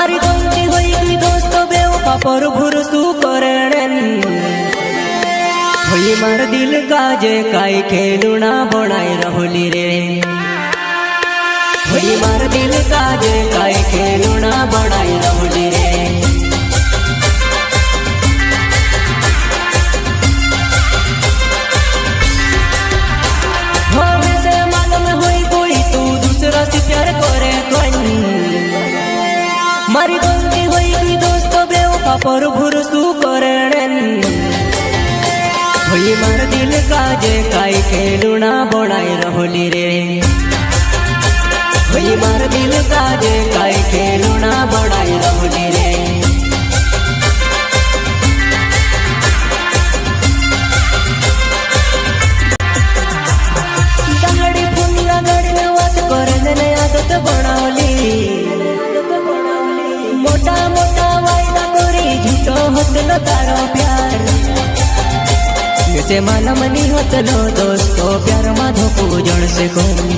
मारी गलती होई गई दोस्त बेवफा पर भरोसा करेन होई मार दिल काजे काई खेलुना बनाई रहोली रे होई मार दिल काजे काई खेलुना बनाई रहोली रे प्यार करे मारी गलती होई गई दोस्त बेवफा पर भरोसा करेन होई मार दिल काजे काई खेलुना बनाई रहोली रे होई मार दिल काजे काई खेलुना बनाई रहोली रे मोटा मोटा वायदा करी झूठो होतलो तारो प्यार से मालूम नहीं होतलो दोस्तों प्यार मा धोखो जण से कोई